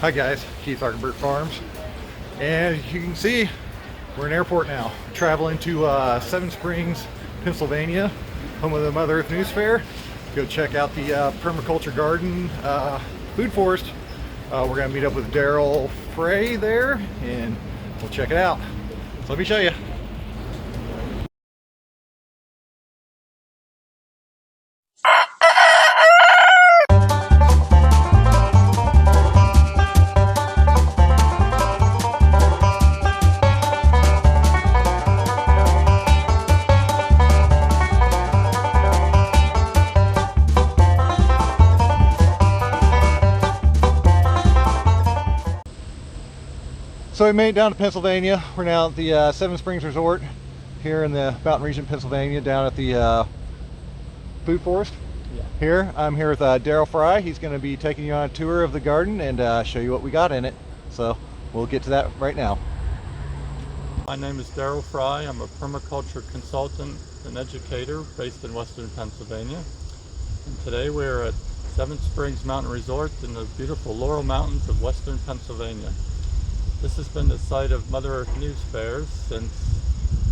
Hi guys, Keith Arkenberg Farms, and as you can see, we're in airport now. We're traveling to Seven Springs, Pennsylvania, home of the Mother Earth News Fair. Go check out the permaculture garden food forest. We're going to meet up with Darrel Frey there, and we'll check it out. So let me show you. So we made it down to Pennsylvania. We're now at the Seven Springs Resort here in the mountain region, Pennsylvania, down at the food forest. Yeah. I'm here with Darrel Frey. He's going to be taking you on a tour of the garden and show you what we got in it. So we'll get to that right now. My name is Darrel Frey. I'm a permaculture consultant and educator based in western Pennsylvania. And today we're at Seven Springs Mountain Resort in the beautiful Laurel Mountains of western Pennsylvania. This has been the site of Mother Earth News Fairs since,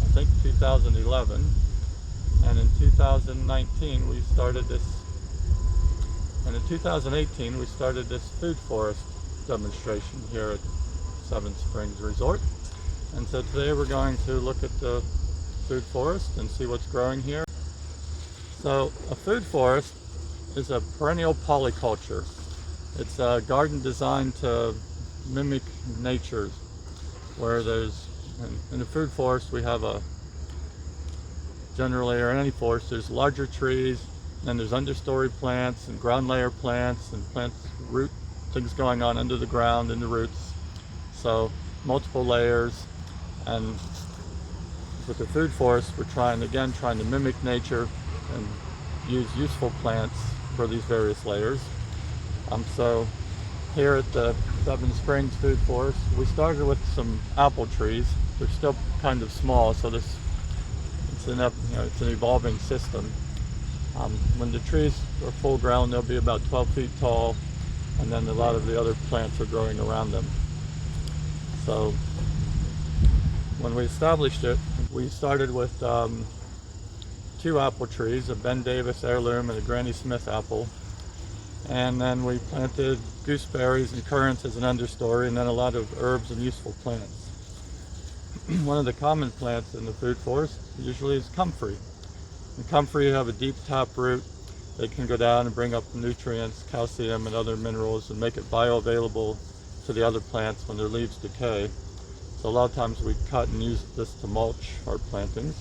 I think, 2011. And in 2019, we started this, and in 2018, we started this food forest demonstration here at Seven Springs Resort. And so today we're going to look at the food forest and see what's growing here. So a food forest is a perennial polyculture. It's a garden designed to mimic nature, where there's, in a food forest we have generally, or in any forest, there's larger trees, and there's understory plants and ground layer plants and root things going on under the ground in the roots. So multiple layers, and with the food forest we're trying to mimic nature and use useful plants for these various layers. So here at the Seven Springs Food Forest, we started with some apple trees. They're still kind of small, so it's an evolving system. When the trees are full grown, they'll be about 12 feet tall, and then a lot of the other plants are growing around them. So when we established it, we started with 2 apple trees, a Ben Davis heirloom and a Granny Smith apple. And then we planted gooseberries and currants as an understory, and then a lot of herbs and useful plants. One of the common plants in the food forest usually is comfrey. In comfrey, you have a deep tap root. They can go down and bring up nutrients, calcium and other minerals, and make it bioavailable to the other plants when their leaves decay. So a lot of times we cut and use this to mulch our plantings.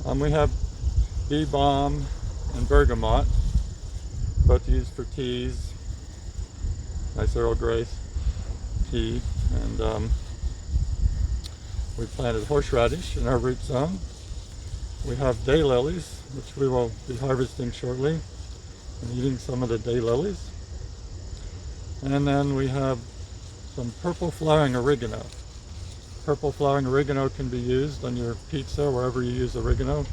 We have bee balm and bergamot, both used for teas, nice Earl Grey tea, and we planted horseradish in our root zone. We have daylilies, which we will be harvesting shortly and eating some of the daylilies. And then we have some purple flowering oregano. Purple flowering oregano can be used on your pizza, wherever you use oregano,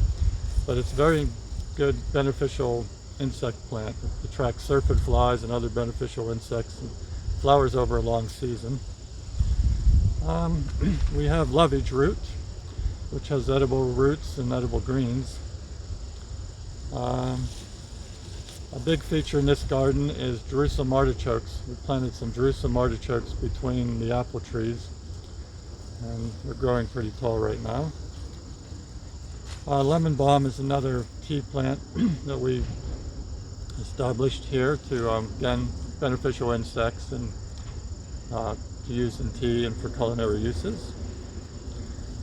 but it's very good, beneficial insect plant. It attracts syrphid flies and other beneficial insects and flowers over a long season. We have lovage root, which has edible roots and edible greens. A big feature in this garden is Jerusalem artichokes. We planted some Jerusalem artichokes between the apple trees, and they're growing pretty tall right now. Lemon balm is another tea plant that we established here to, again, beneficial insects and to use in tea and for culinary uses.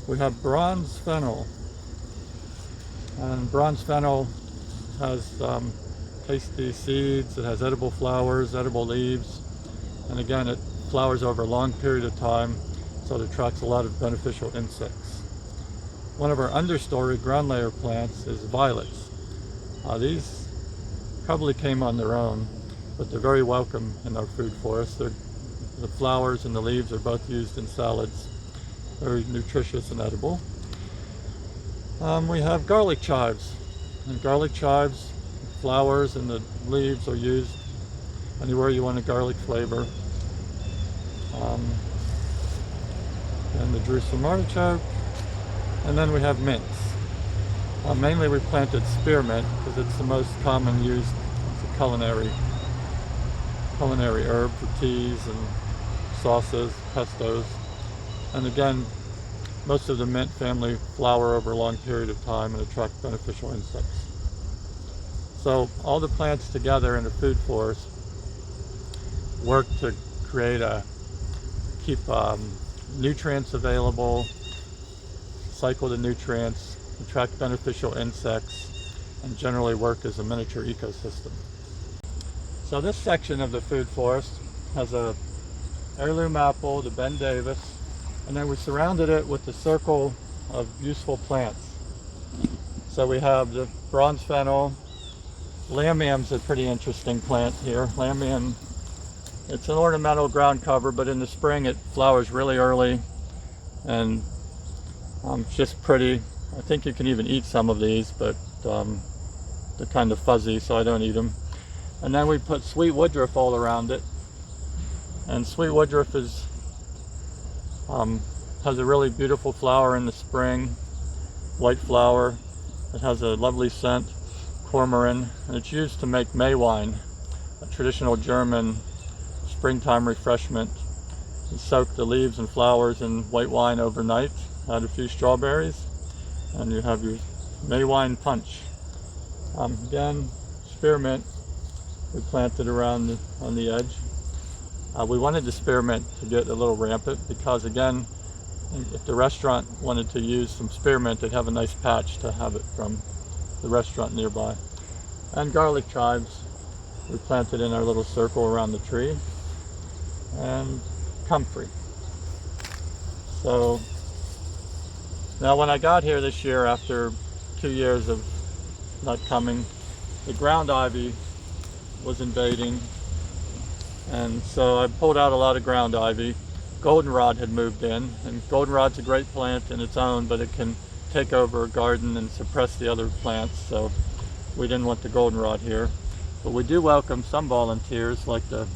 We have bronze fennel, and bronze fennel has tasty seeds, it has edible flowers, edible leaves, and again it flowers over a long period of time, so it attracts a lot of beneficial insects. One of our understory ground layer plants is violets. These probably came on their own, but they're very welcome in our food forest. The flowers and the leaves are both used in salads. Very nutritious and edible. We have garlic chives, and garlic chives, flowers and the leaves are used anywhere you want a garlic flavor. um, and the Jerusalem artichoke, and then we have mints. Mainly we planted spearmint because it's the most common used as a culinary herb for teas and sauces, pestos. And again, most of the mint family flower over a long period of time and attract beneficial insects. So all the plants together in a food forest work to keep nutrients available, cycle the nutrients, attract beneficial insects, and generally work as a miniature ecosystem. So this section of the food forest has a heirloom apple, the Ben Davis, and then we surrounded it with a circle of useful plants. So we have the bronze fennel. Lamium's a pretty interesting plant here. Lamium, it's an ornamental ground cover, but in the spring it flowers really early, and it's just pretty. I think you can even eat some of these, but they're kind of fuzzy, so I don't eat them. And then we put sweet woodruff all around it. And sweet woodruff has a really beautiful flower in the spring, white flower. It has a lovely scent, cormoran, and it's used to make May wine, a traditional German springtime refreshment. You soak the leaves and flowers in white wine overnight, add a few strawberries, and you have your May wine punch. Again, spearmint we planted around on the edge. We wanted the spearmint to get a little rampant because, again, if the restaurant wanted to use some spearmint, they'd have a nice patch to have it from the restaurant nearby. And garlic chives we planted in our little circle around the tree, and comfrey. So now when I got here this year, after 2 years of not coming, the ground ivy was invading, and so I pulled out a lot of ground ivy. Goldenrod had moved in, and goldenrod's a great plant in its own, but it can take over a garden and suppress the other plants, so we didn't want the goldenrod here. But we do welcome some volunteers, like the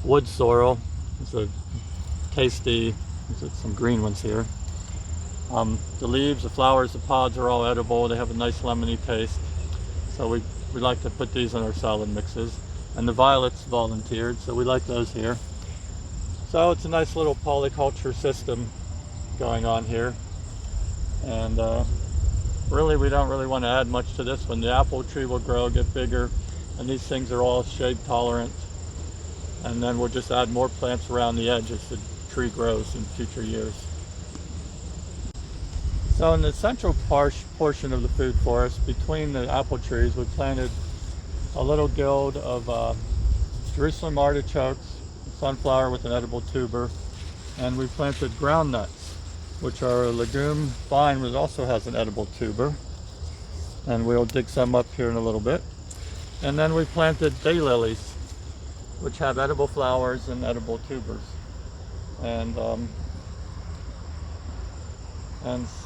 wood sorrel. It's a tasty, there's some green ones here. The leaves, the flowers, the pods are all edible. They have a nice lemony taste. So we like to put these in our salad mixes. And the violets volunteered, so we like those here. So it's a nice little polyculture system going on here. And really, we don't really want to add much to this one. The apple tree will grow, get bigger, and these things are all shade tolerant. And then we'll just add more plants around the edge as the tree grows in future years. So in the central portion of the food forest, between the apple trees, we planted a little guild of Jerusalem artichokes, sunflower with an edible tuber, and we planted groundnuts, which are a legume vine that also has an edible tuber. And we'll dig some up here in a little bit. And then we planted daylilies, which have edible flowers and edible tubers. And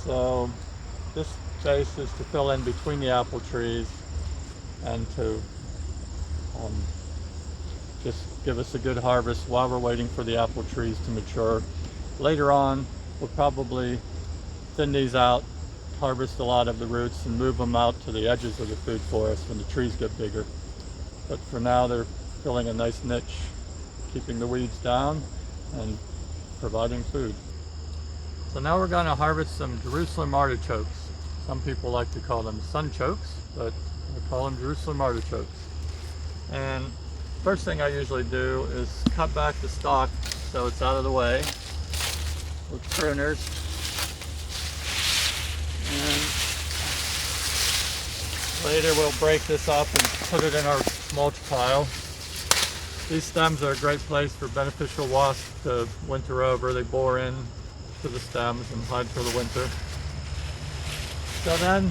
so this space is to fill in between the apple trees and to just give us a good harvest while we're waiting for the apple trees to mature. Later on, we'll probably thin these out, harvest a lot of the roots, and move them out to the edges of the food forest when the trees get bigger. But for now, they're filling a nice niche, keeping the weeds down and providing food. So now we're going to harvest some Jerusalem artichokes. Some people like to call them sunchokes, but I call them Jerusalem artichokes. And first thing I usually do is cut back the stalk so it's out of the way with pruners. And later we'll break this up and put it in our mulch pile. These stems are a great place for beneficial wasps to winter over. They bore in to the stems and hide for the winter. So then,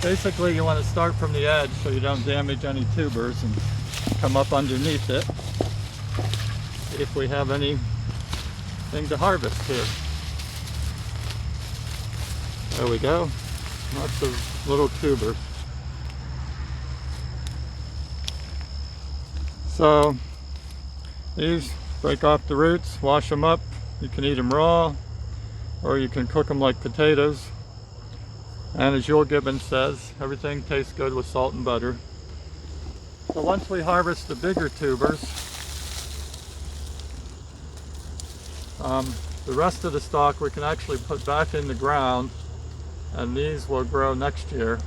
basically you want to start from the edge so you don't damage any tubers and come up underneath it if we have anything to harvest here. There we go. Lots of little tubers. So These, break off the roots, wash them up. You can eat them raw, or you can cook them like potatoes. And as Yul Gibbons says, everything tastes good with salt and butter. So once we harvest the bigger tubers, the rest of the stalk we can actually put back in the ground, and these will grow next year.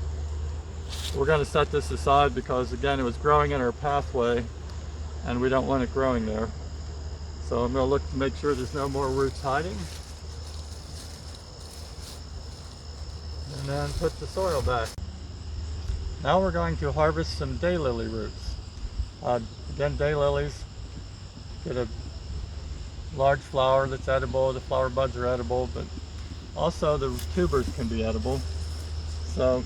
We're going to set this aside because, again, it was growing in our pathway and we don't want it growing there. So I'm going to look to make sure there's no more roots hiding. And then put the soil back. Now we're going to harvest some daylily roots. Again, daylilies get a large flower that's edible. The flower buds are edible, but also the tubers can be edible. So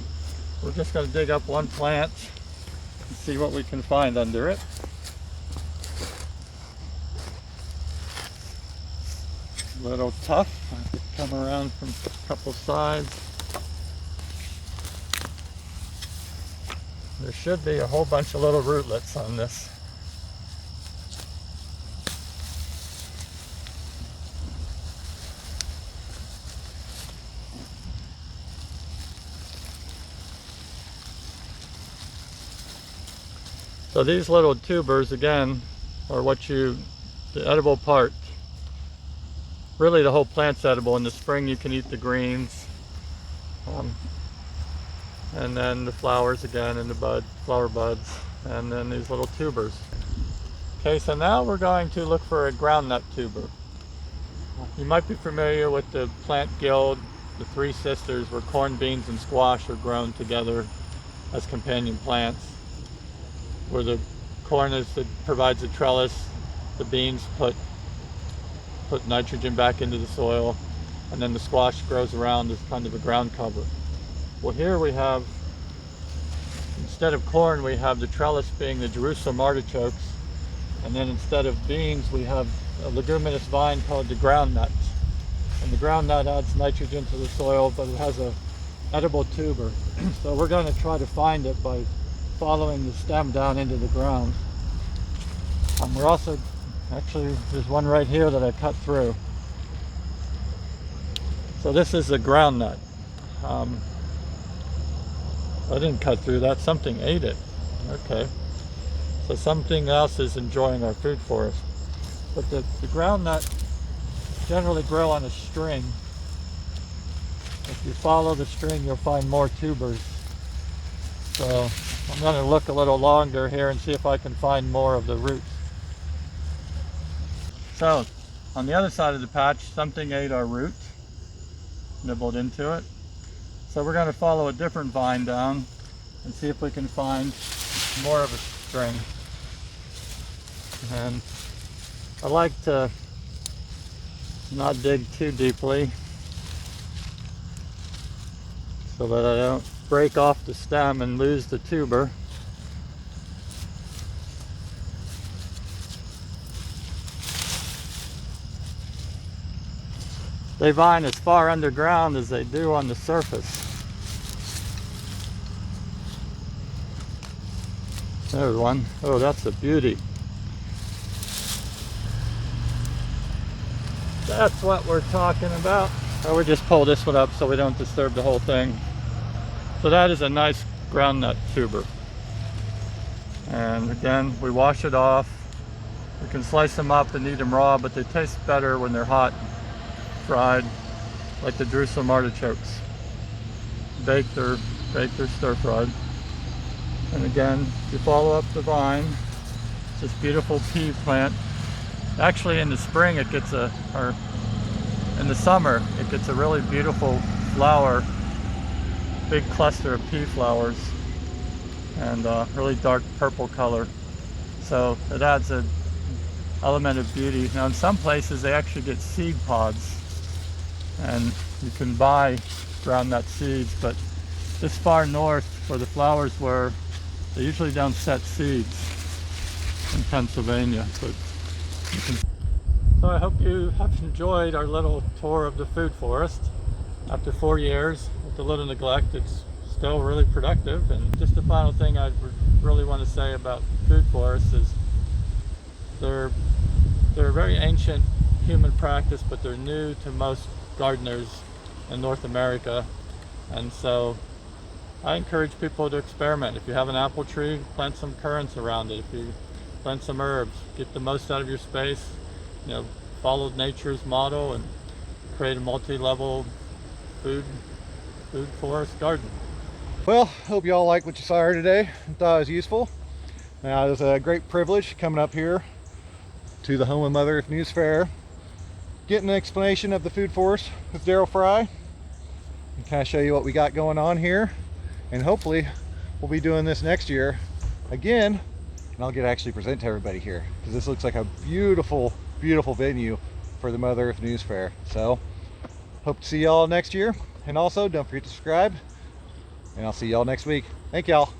we're just going to dig up one plant and see what we can find under it. A little tough. I have to come around from a couple sides. There should be a whole bunch of little rootlets on this. So these little tubers, again, are the edible part. Really the whole plant's edible. In the spring you can eat the greens. And then the flowers again, and the flower buds, and then these little tubers. Okay, so now we're going to look for a groundnut tuber. You might be familiar with the plant guild, the three sisters, where corn, beans, and squash are grown together as companion plants. Where the corn provides a trellis, the beans put nitrogen back into the soil, and then the squash grows around as kind of a ground cover. Well, here we have, instead of corn, we have the trellis being the Jerusalem artichokes, and then instead of beans, we have a leguminous vine called the groundnut. And the groundnut adds nitrogen to the soil, but it has a edible tuber. So we're going to try to find it by following the stem down into the ground. We're also, actually, there's one right here that I cut through. So this is a groundnut. I didn't cut through that, something ate it. Okay, so something else is enjoying our food forest. But the groundnut generally grow on a string. If you follow the string, you'll find more tubers. So I'm going to look a little longer here and see if I can find more of the roots. So on the other side of the patch, something ate our root, nibbled into it. So we're going to follow a different vine down and see if we can find more of a string. And I like to not dig too deeply so that I don't break off the stem and lose the tuber. They vine as far underground as they do on the surface. There's one. Oh, that's a beauty. That's what we're talking about. Oh, we just pull this one up so we don't disturb the whole thing. So that is a nice groundnut tuber. And again, we wash it off. We can slice them up and eat them raw, but they taste better when they're hot, fried, like the Jerusalem artichokes. Baked or stir-fried. And again, if you follow up the vine, it's this beautiful pea plant. Actually, in the spring it gets or in the summer it gets a really beautiful flower, big cluster of pea flowers, and really dark purple color. So it adds an element of beauty. Now in some places they actually get seed pods, and you can buy groundnut seeds, but this far north where the flowers were, they usually don't set seeds in Pennsylvania. But you can. So I hope you have enjoyed our little tour of the food forest. After 4 years with a little neglect, it's still really productive. And just the final thing I really want to say about food forests is They're a very ancient human practice, but they're new to most gardeners in North America. And so I encourage people to experiment. If you have an apple tree, plant some currants around it. If you plant some herbs, get the most out of your space. You know, follow nature's model and create a multi-level food forest garden. Well, hope you all like what you saw here today and thought it was useful. Now, it was a great privilege coming up here to the home of Mother Earth News Fair, getting an explanation of the food forest with Darrel Frey, and kind of show you what we got going on here. And hopefully we'll be doing this next year again, and I'll get to actually present to everybody here, because this looks like a beautiful, beautiful venue for the Mother Earth News Fair. So hope to see y'all next year, and also don't forget to subscribe, and I'll see y'all next week. Thank y'all.